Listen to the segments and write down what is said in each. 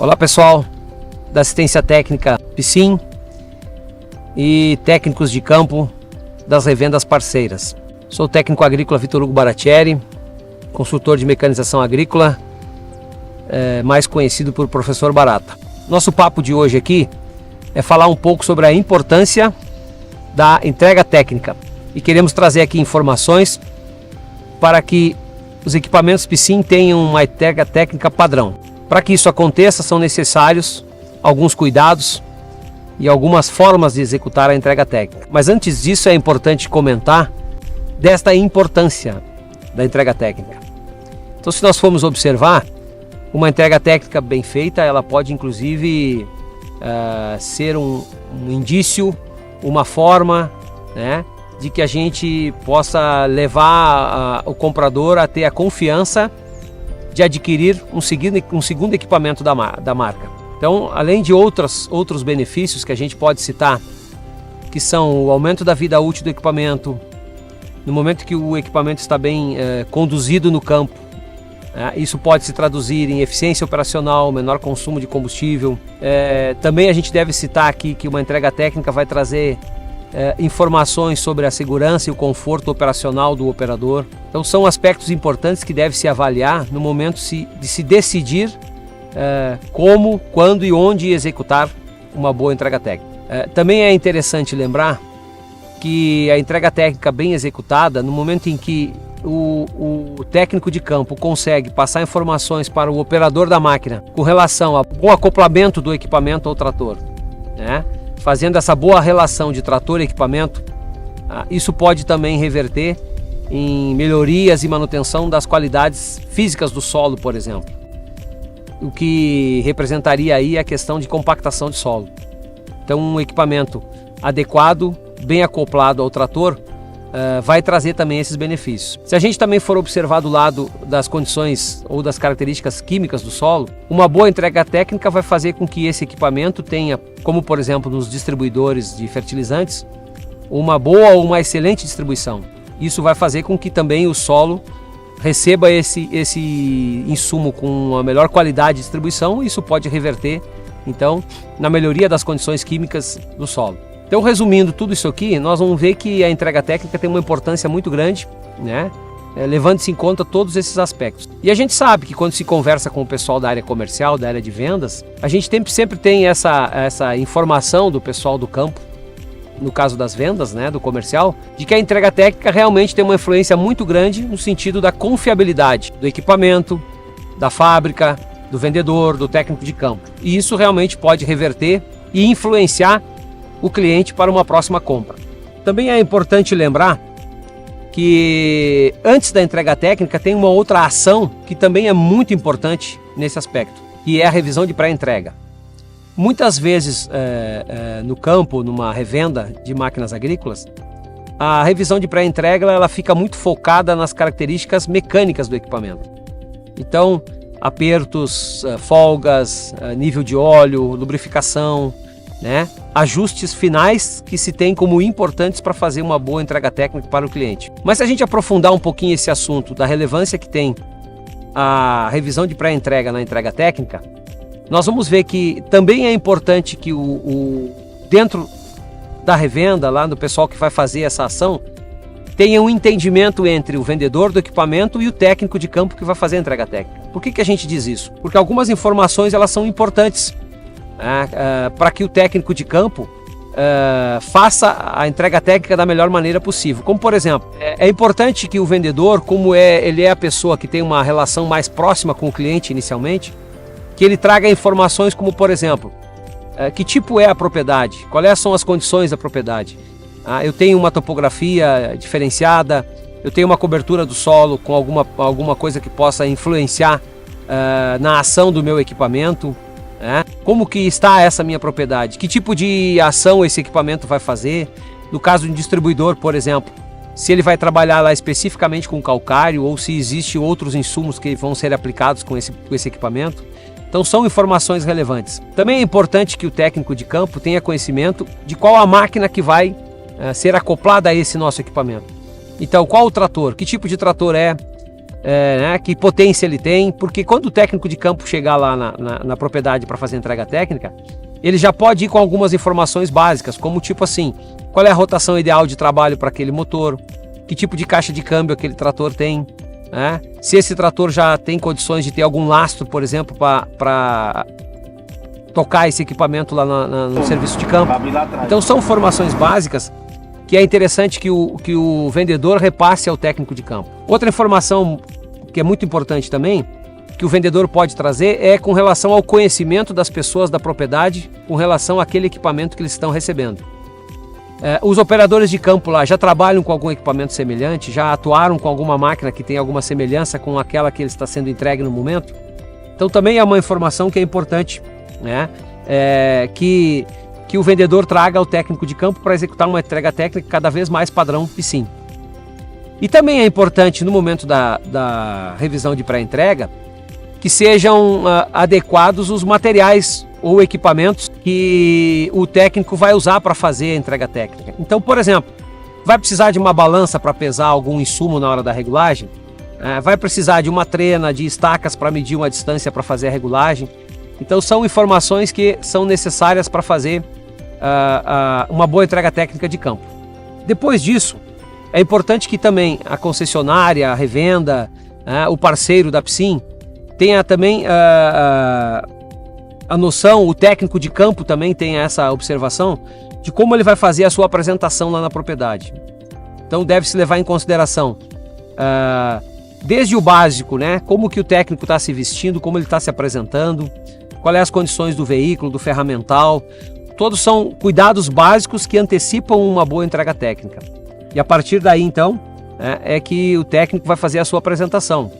Olá pessoal da assistência técnica PSIM e técnicos de campo das revendas parceiras. Sou o técnico agrícola Vitor Hugo Baratieri, consultor de mecanização agrícola, mais conhecido por Professor Barata. Nosso papo de hoje aqui é falar um pouco sobre a importância da entrega técnica e queremos trazer aqui informações para que os equipamentos PSIM tenham uma entrega técnica padrão. Para que isso aconteça, são necessários alguns cuidados e algumas formas de executar a entrega técnica. Mas antes disso, é importante comentar desta importância da entrega técnica. Então, se nós formos observar, uma entrega técnica bem feita, ela pode inclusive ser um indício, uma forma, né, de que a gente possa levar o comprador a ter a confiança de adquirir um segundo equipamento da marca. Então, além de outros benefícios que a gente pode citar, que são o aumento da vida útil do equipamento, no momento que o equipamento está bem conduzido no campo, isso pode se traduzir em eficiência operacional, menor consumo de combustível. Também a gente deve citar aqui que uma entrega técnica vai trazer informações sobre a segurança e o conforto operacional do operador. Então são aspectos importantes que deve se avaliar no momento de se decidir como, quando e onde executar uma boa entrega técnica. Também é interessante lembrar que a entrega técnica bem executada, no momento em que o técnico de campo consegue passar informações para o operador da máquina com relação ao acoplamento do equipamento ao trator, né? Fazendo essa boa relação de trator e equipamento, isso pode também reverter em melhorias e manutenção das qualidades físicas do solo, por exemplo, o que representaria aí a questão de compactação de solo. Então, um equipamento adequado, bem acoplado ao trator, vai trazer também esses benefícios. Se a gente também for observar do lado das condições ou das características químicas do solo, uma boa entrega técnica vai fazer com que esse equipamento tenha, como por exemplo nos distribuidores de fertilizantes, uma boa ou uma excelente distribuição. Isso vai fazer com que também o solo receba esse insumo com uma melhor qualidade de distribuição, e isso pode reverter então na melhoria das condições químicas do solo. Então, resumindo tudo isso aqui, nós vamos ver que a entrega técnica tem uma importância muito grande, né? Levando-se em conta todos esses aspectos. E a gente sabe que quando se conversa com o pessoal da área comercial, da área de vendas, a gente sempre tem essa informação do pessoal do campo, no caso das vendas, né, do comercial, de que a entrega técnica realmente tem uma influência muito grande no sentido da confiabilidade do equipamento, da fábrica, do vendedor, do técnico de campo. E isso realmente pode reverter e influenciar o cliente para uma próxima compra. Também é importante lembrar que antes da entrega técnica tem uma outra ação que também é muito importante nesse aspecto, que é a revisão de pré-entrega. Muitas vezes no campo, numa revenda de máquinas agrícolas, a revisão de pré-entrega ela fica muito focada nas características mecânicas do equipamento. Então, apertos, folgas, nível de óleo, lubrificação, né? Ajustes finais que se tem como importantes para fazer uma boa entrega técnica para o cliente. Mas se a gente aprofundar um pouquinho esse assunto da relevância que tem a revisão de pré-entrega na entrega técnica, nós vamos ver que também é importante que dentro da revenda, lá do pessoal que vai fazer essa ação, tenha um entendimento entre o vendedor do equipamento e o técnico de campo que vai fazer a entrega técnica. Por que a gente diz isso? Porque algumas informações elas são importantes para que o técnico de campo faça a entrega técnica da melhor maneira possível. Como por exemplo, é importante que o vendedor, como ele é a pessoa que tem uma relação mais próxima com o cliente inicialmente, que ele traga informações como por exemplo, que tipo é a propriedade, quais são as condições da propriedade. Eu tenho uma topografia diferenciada, eu tenho uma cobertura do solo com alguma coisa que possa influenciar na ação do meu equipamento. Como que está essa minha propriedade? Que tipo de ação esse equipamento vai fazer? No caso de um distribuidor, por exemplo, se ele vai trabalhar lá especificamente com calcário ou se existem outros insumos que vão ser aplicados com esse equipamento. Então são informações relevantes. Também é importante que o técnico de campo tenha conhecimento de qual a máquina que vai ser acoplada a esse nosso equipamento. Então, qual o trator? Que tipo de trator é? né, que potência ele tem, porque quando o técnico de campo chegar lá na propriedade para fazer entrega técnica, ele já pode ir com algumas informações básicas, como tipo assim, qual é a rotação ideal de trabalho para aquele motor, que tipo de caixa de câmbio aquele trator tem, né? Se esse trator já tem condições de ter algum lastro, por exemplo, para tocar esse equipamento lá no serviço de campo. Então são informações básicas que é interessante que o vendedor repasse ao técnico de campo. Outra informação que é muito importante também, que o vendedor pode trazer, é com relação ao conhecimento das pessoas da propriedade, com relação àquele equipamento que eles estão recebendo. Os operadores de campo lá já trabalham com algum equipamento semelhante, já atuaram com alguma máquina que tem alguma semelhança com aquela que ele está sendo entregue no momento. Então também é uma informação que é importante, né? Que o vendedor traga ao técnico de campo para executar uma entrega técnica cada vez mais padrão PSIM. E também é importante no momento da revisão de pré-entrega que sejam adequados os materiais ou equipamentos que o técnico vai usar para fazer a entrega técnica. Então, por exemplo, vai precisar de uma balança para pesar algum insumo na hora da regulagem, vai precisar de uma trena, de estacas para medir uma distância para fazer a regulagem. Então são informações que são necessárias para fazer uma boa entrega técnica de campo. Depois disso, é importante que também a concessionária, a revenda, o parceiro da PSIM tenha também a noção, o técnico de campo também tem essa observação de como ele vai fazer a sua apresentação lá na propriedade. Então deve-se levar em consideração desde o básico, né? Como que o técnico está se vestindo, como ele está se apresentando, quais as condições do veículo, do ferramental. Todos são cuidados básicos que antecipam uma boa entrega técnica. E a partir daí, então, é que o técnico vai fazer a sua apresentação.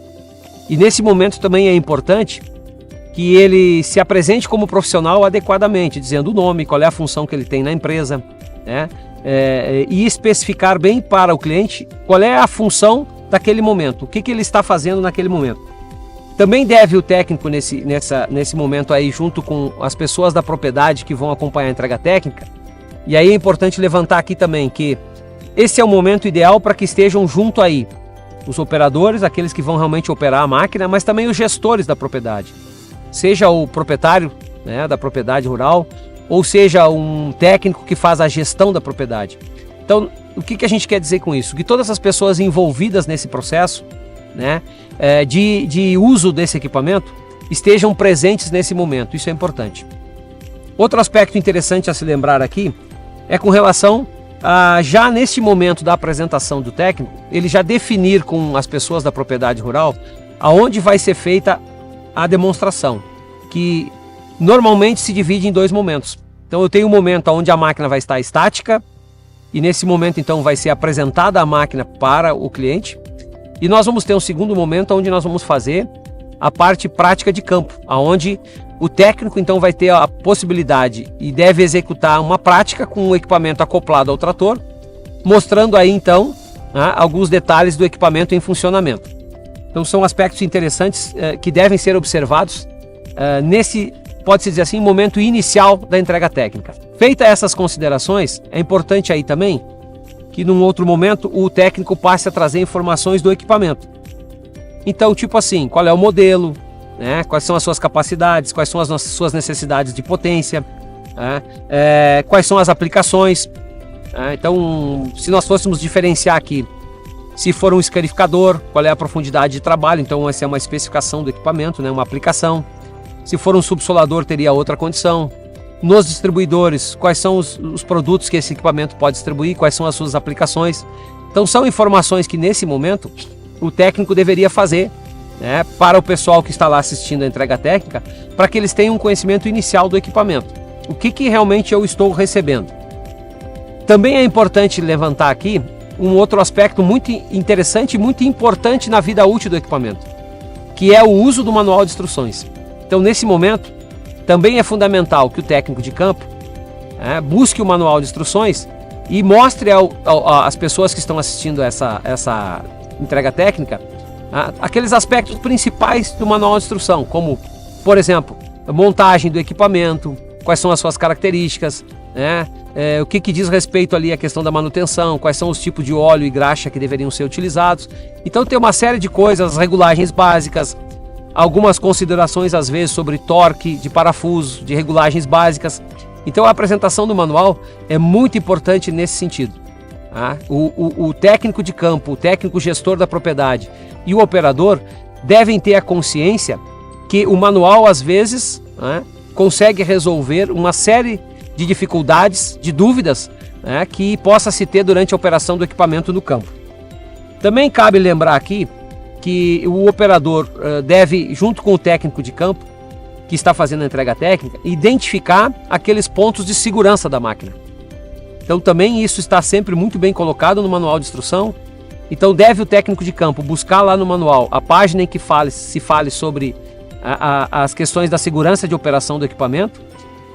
E nesse momento também é importante que ele se apresente como profissional adequadamente, dizendo o nome, qual é a função que ele tem na empresa, né? E especificar bem para o cliente qual é a função daquele momento, o que ele está fazendo naquele momento. Também deve o técnico nesse momento aí, junto com as pessoas da propriedade que vão acompanhar a entrega técnica, e aí é importante levantar aqui também que esse é o momento ideal para que estejam junto aí os operadores, aqueles que vão realmente operar a máquina, mas também os gestores da propriedade. Seja o proprietário, né, da propriedade rural, ou seja um técnico que faz a gestão da propriedade. Então, o que a gente quer dizer com isso? Que todas as pessoas envolvidas nesse processo, né, de uso desse equipamento estejam presentes nesse momento. Isso é importante. Outro aspecto interessante a se lembrar aqui é com relação a, já neste momento da apresentação do técnico, ele já definir com as pessoas da propriedade rural aonde vai ser feita a demonstração, que normalmente se divide em dois momentos. Então eu tenho um momento onde a máquina vai estar estática, e nesse momento então vai ser apresentada a máquina para o cliente, e nós vamos ter um segundo momento onde nós vamos fazer a parte prática de campo, onde o técnico então vai ter a possibilidade e deve executar uma prática com o equipamento acoplado ao trator, mostrando aí então alguns detalhes do equipamento em funcionamento. Então são aspectos interessantes que devem ser observados nesse, pode-se dizer assim, momento inicial da entrega técnica. Feita essas considerações, é importante aí também que num outro momento o técnico passe a trazer informações do equipamento. Então, tipo assim, qual é o modelo, né? Quais são as suas capacidades, quais são as suas necessidades de potência, quais são as aplicações. Então, se nós fôssemos diferenciar aqui, se for um escarificador, qual é a profundidade de trabalho, então essa é uma especificação do equipamento, né? Uma aplicação. Se for um subsolador, teria outra condição. Nos distribuidores, quais são os produtos que esse equipamento pode distribuir, quais são as suas aplicações. Então são informações que nesse momento o técnico deveria fazer, né, para o pessoal que está lá assistindo a entrega técnica, para que eles tenham um conhecimento inicial do equipamento. O que realmente eu estou recebendo. Também é importante levantar aqui um outro aspecto muito interessante e muito importante na vida útil do equipamento, que é o uso do manual de instruções. Então, nesse momento, também é fundamental que o técnico de campo busque o manual de instruções e mostre às pessoas que estão assistindo essa entrega técnica aqueles aspectos principais do manual de instrução, como, por exemplo, a montagem do equipamento, quais são as suas características, né? o que diz respeito ali à questão da manutenção, quais são os tipos de óleo e graxa que deveriam ser utilizados. Então tem uma série de coisas, regulagens básicas, algumas considerações às vezes sobre torque de parafuso, de regulagens básicas. Então a apresentação do manual é muito importante nesse sentido. Tá? O técnico de campo, o técnico gestor da propriedade e o operador devem ter a consciência que o manual às vezes, né, consegue resolver uma série de dificuldades, de dúvidas, né, que possa se ter durante a operação do equipamento no campo. Também cabe lembrar aqui que o operador deve, junto com o técnico de campo, que está fazendo a entrega técnica, identificar aqueles pontos de segurança da máquina. Então também isso está sempre muito bem colocado no manual de instrução. Então deve o técnico de campo buscar lá no manual a página em que se fale sobre as questões da segurança de operação do equipamento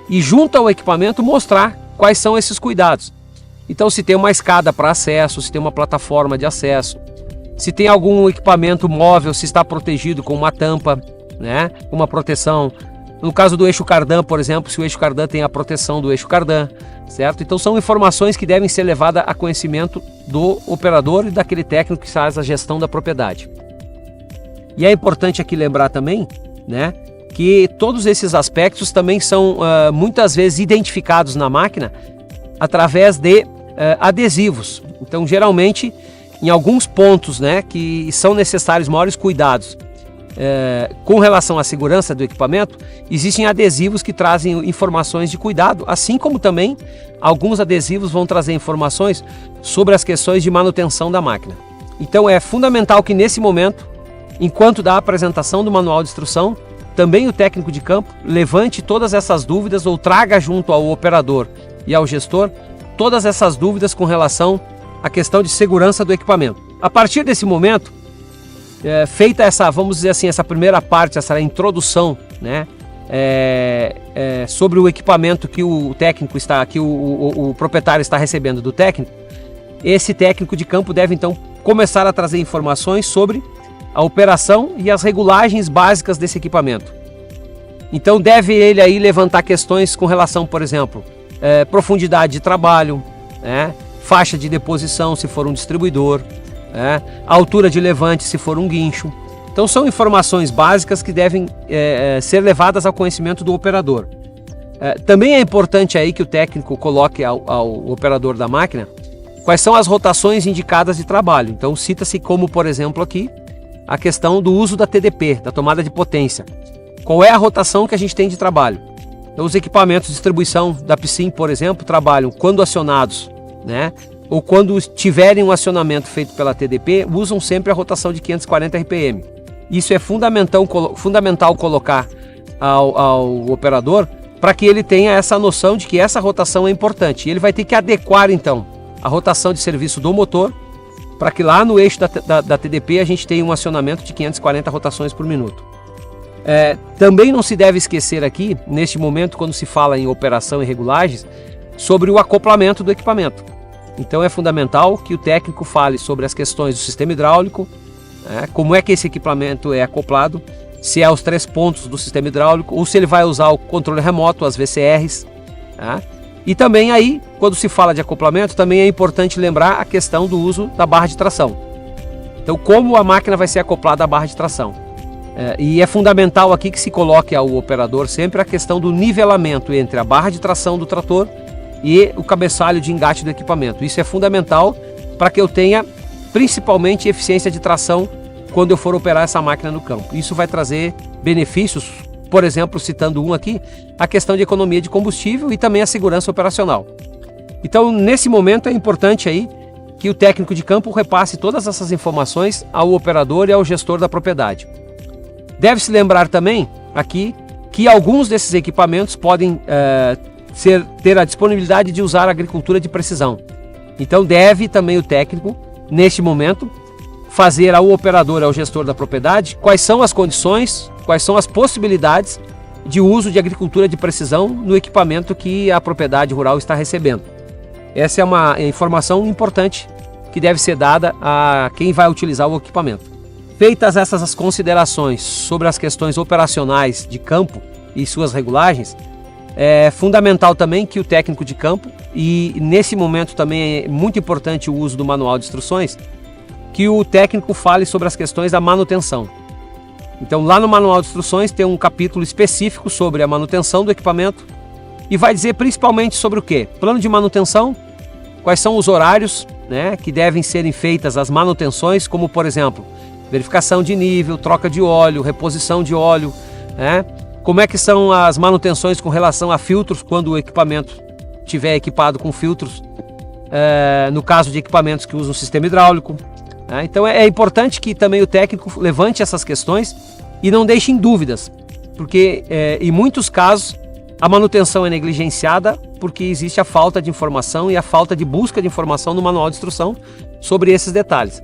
e junto ao equipamento mostrar quais são esses cuidados. Então se tem uma escada para acesso, se tem uma plataforma de acesso, se tem algum equipamento móvel, se está protegido com uma tampa, né, uma proteção. No caso do eixo cardan, por exemplo, se o eixo cardan tem a proteção do eixo cardan, certo? Então são informações que devem ser levadas a conhecimento do operador e daquele técnico que faz a gestão da propriedade. E é importante aqui lembrar também, né, que todos esses aspectos também são muitas vezes identificados na máquina através de adesivos. Então geralmente em alguns pontos, né, que são necessários maiores cuidados com relação à segurança do equipamento, existem adesivos que trazem informações de cuidado, assim como também alguns adesivos vão trazer informações sobre as questões de manutenção da máquina. Então é fundamental que nesse momento, enquanto da apresentação do manual de instrução, também o técnico de campo levante todas essas dúvidas ou traga junto ao operador e ao gestor todas essas dúvidas com relação à questão de segurança do equipamento. A partir desse momento, feita essa, vamos dizer assim, essa primeira parte, essa introdução, né, sobre o equipamento que o técnico está, que o proprietário está recebendo do técnico, esse técnico de campo deve então começar a trazer informações sobre a operação e as regulagens básicas desse equipamento. Então deve ele aí levantar questões com relação, por exemplo, profundidade de trabalho, faixa de deposição se for um distribuidor, altura de levante se for um guincho. Então são informações básicas que devem ser levadas ao conhecimento do operador. Também é importante aí que o técnico coloque ao operador da máquina quais são as rotações indicadas de trabalho. Então cita-se como, por exemplo, aqui a questão do uso da TDP, da tomada de potência. Qual é a rotação que a gente tem de trabalho? Então, os equipamentos de distribuição da PSIM, por exemplo, trabalham quando acionados, né, ou quando tiverem um acionamento feito pela TDP, usam sempre a rotação de 540 RPM. Isso é fundamental colocar ao operador para que ele tenha essa noção de que essa rotação é importante. E ele vai ter que adequar, então, a rotação de serviço do motor para que lá no eixo da TDP a gente tenha um acionamento de 540 rotações por minuto. Também não se deve esquecer aqui, neste momento, quando se fala em operação e regulagens, sobre o acoplamento do equipamento. Então é fundamental que o técnico fale sobre as questões do sistema hidráulico, como é que esse equipamento é acoplado, se é aos 3 pontos do sistema hidráulico ou se ele vai usar o controle remoto, as VCRs. E também aí, quando se fala de acoplamento, também é importante lembrar a questão do uso da barra de tração. Então como a máquina vai ser acoplada à barra de tração. E é fundamental aqui que se coloque ao operador sempre a questão do nivelamento entre a barra de tração do trator e o cabeçalho de engate do equipamento. Isso é fundamental para que eu tenha principalmente eficiência de tração quando eu for operar essa máquina no campo. Isso vai trazer benefícios, por exemplo, citando um aqui, a questão de economia de combustível e também a segurança operacional. Então, nesse momento é importante aí que o técnico de campo repasse todas essas informações ao operador e ao gestor da propriedade. Deve-se lembrar também aqui que alguns desses equipamentos podem ter a disponibilidade de usar a agricultura de precisão. Então deve também o técnico, neste momento, fazer ao operador e ao gestor da propriedade quais são as condições, quais são as possibilidades de uso de agricultura de precisão no equipamento que a propriedade rural está recebendo. Essa é uma informação importante que deve ser dada a quem vai utilizar o equipamento. Feitas essas considerações sobre as questões operacionais de campo e suas regulagens, É fundamental também que o técnico de campo, e nesse momento também é muito importante o uso do manual de instruções, que o técnico fale sobre as questões da manutenção. Então lá no manual de instruções tem um capítulo específico sobre a manutenção do equipamento e vai dizer principalmente sobre o quê? Plano de manutenção, quais são os horários, né, que devem serem feitas as manutenções, como por exemplo, verificação de nível, troca de óleo, reposição de óleo, né? Como é que são as manutenções com relação a filtros quando o equipamento estiver equipado com filtros, no caso de equipamentos que usam sistema hidráulico. Então é importante que também o técnico levante essas questões e não deixe em dúvidas, porque em muitos casos a manutenção é negligenciada porque existe a falta de informação e a falta de busca de informação no manual de instrução sobre esses detalhes.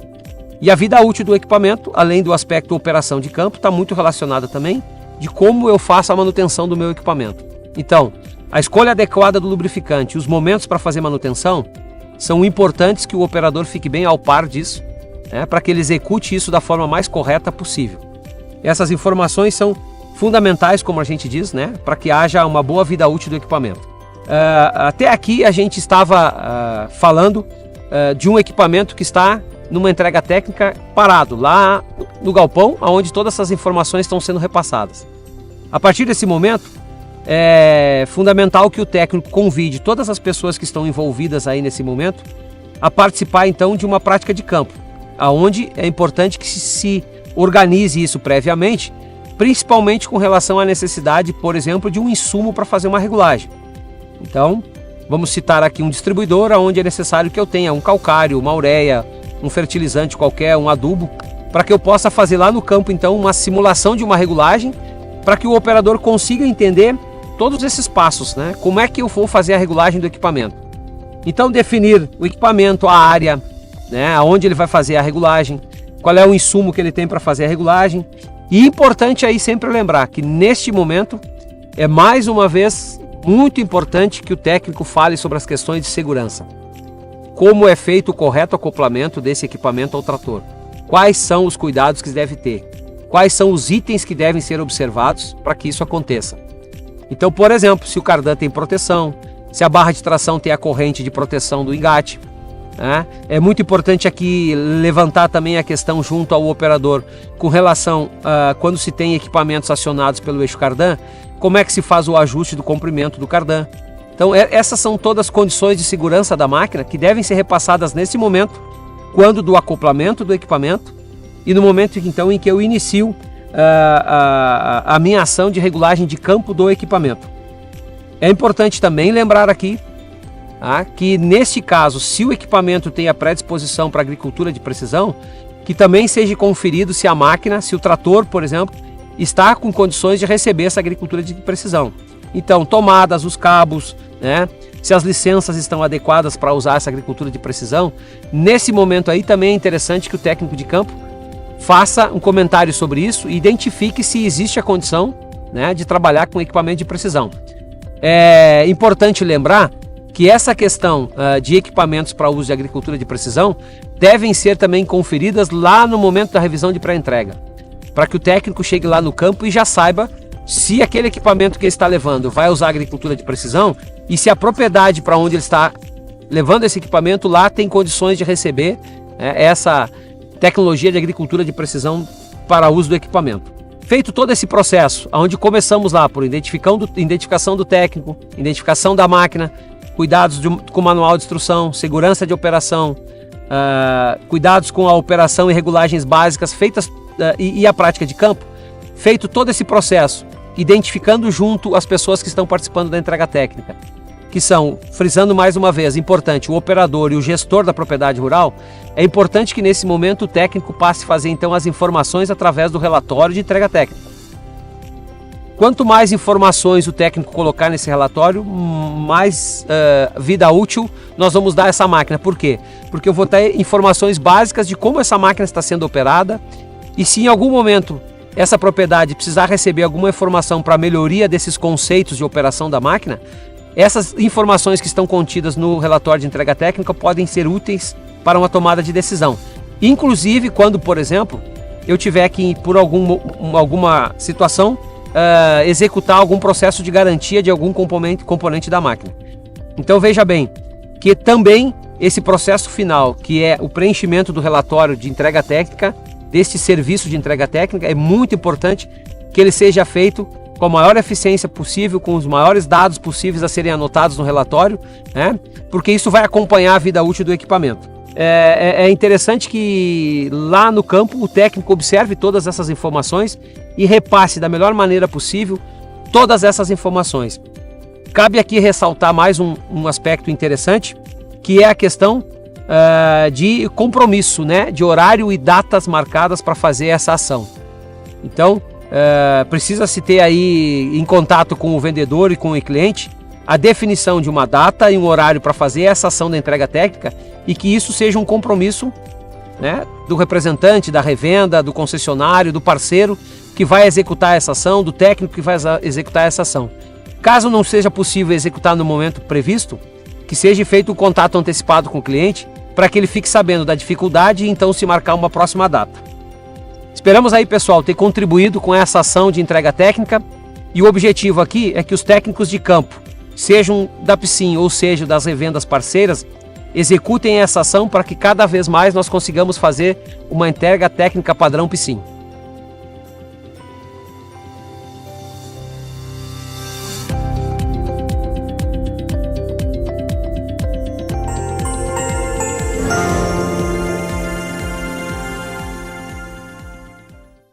E a vida útil do equipamento, além do aspecto operação de campo, está muito relacionada também de como eu faço a manutenção do meu equipamento. Então, a escolha adequada do lubrificante e os momentos para fazer manutenção são importantes que o operador fique bem ao par disso, né, para que ele execute isso da forma mais correta possível. Essas informações são fundamentais, como a gente diz, né, para que haja uma boa vida útil do equipamento. Até aqui a gente estava falando de um equipamento que está numa entrega técnica parado, lá no galpão, onde todas essas informações estão sendo repassadas. A partir desse momento, é fundamental que o técnico convide todas as pessoas que estão envolvidas aí nesse momento a participar então de uma prática de campo, aonde é importante que se organize isso previamente, principalmente com relação à necessidade, por exemplo, de um insumo para fazer uma regulagem. Então, vamos citar aqui um distribuidor onde é necessário que eu tenha um calcário, uma ureia, um fertilizante qualquer, um adubo, para que eu possa fazer lá no campo então uma simulação de uma regulagem, para que o operador consiga entender todos esses passos, né? Como é que eu vou fazer a regulagem do equipamento. Então definir o equipamento, a área, né, aonde ele vai fazer a regulagem, qual é o insumo que ele tem para fazer a regulagem. E importante aí sempre lembrar que neste momento é mais uma vez muito importante que o técnico fale sobre as questões de segurança. Como é feito o correto acoplamento desse equipamento ao trator? Quais são os cuidados que deve ter? Quais são os itens que devem ser observados para que isso aconteça? Então, por exemplo, se o cardan tem proteção, se a barra de tração tem a corrente de proteção do engate, né? É muito importante aqui levantar também a questão junto ao operador com relação a quando se tem equipamentos acionados pelo eixo cardan, como é que se faz o ajuste do comprimento do cardan. Então essas são todas condições de segurança da máquina que devem ser repassadas nesse momento, quando do acoplamento do equipamento e no momento então em que eu inicio a minha ação de regulagem de campo do equipamento. É importante também lembrar aqui que neste caso, se o equipamento tem a predisposição para agricultura de precisão, que também seja conferido se a máquina, se o trator, por exemplo, está com condições de receber essa agricultura de precisão. Então, tomadas, os cabos, né? Se as licenças estão adequadas para usar essa agricultura de precisão, nesse momento aí também é interessante que o técnico de campo faça um comentário sobre isso e identifique se existe a condição, né, de trabalhar com equipamento de precisão. É importante lembrar que essa questão de equipamentos para uso de agricultura de precisão devem ser também conferidas lá no momento da revisão de pré-entrega, para que o técnico chegue lá no campo e já saiba se aquele equipamento que ele está levando vai usar agricultura de precisão e se a propriedade para onde ele está levando esse equipamento lá tem condições de receber essa tecnologia de agricultura de precisão para uso do equipamento. Feito todo esse processo, onde começamos lá por identificação do técnico, identificação da máquina, cuidados com o manual de instrução, segurança de operação, cuidados com a operação e regulagens básicas feitas e a prática de campo. Feito todo esse processo, identificando junto as pessoas que estão participando da entrega técnica, que são, frisando mais uma vez, importante, o operador e o gestor da propriedade rural, é importante que nesse momento o técnico passe a fazer então as informações através do relatório de entrega técnica. Quanto mais informações o técnico colocar nesse relatório, mais vida útil nós vamos dar a essa máquina. Por quê? Porque eu vou ter informações básicas de como essa máquina está sendo operada e se em algum momento essa propriedade precisar receber alguma informação para melhoria desses conceitos de operação da máquina, essas informações que estão contidas no relatório de entrega técnica podem ser úteis para uma tomada de decisão. Inclusive quando, por exemplo, eu tiver que, por alguma situação, executar algum processo de garantia de algum componente da máquina. Então veja bem que também esse processo final, que é o preenchimento do relatório de entrega técnica, deste serviço de entrega técnica, é muito importante que ele seja feito com a maior eficiência possível, com os maiores dados possíveis a serem anotados no relatório, né? Porque isso vai acompanhar a vida útil do equipamento. É interessante que lá no campo o técnico observe todas essas informações e repasse da melhor maneira possível todas essas informações. Cabe aqui ressaltar mais um aspecto interessante, que é a questão de compromisso, né? De horário e datas marcadas para fazer essa ação. Então, precisa se ter aí em contato com o vendedor e com o cliente a definição de uma data e um horário para fazer essa ação da entrega técnica e que isso seja um compromisso, né, do representante, da revenda, do concessionário, do parceiro que vai executar essa ação, do técnico que vai executar essa ação. Caso não seja possível executar no momento previsto, que seja feito o contato antecipado com o cliente para que ele fique sabendo da dificuldade e então se marcar uma próxima data. Esperamos aí, pessoal, ter contribuído com essa ação de entrega técnica e o objetivo aqui é que os técnicos de campo, sejam da Psim ou seja das revendas parceiras, executem essa ação para que cada vez mais nós consigamos fazer uma entrega técnica padrão Psim.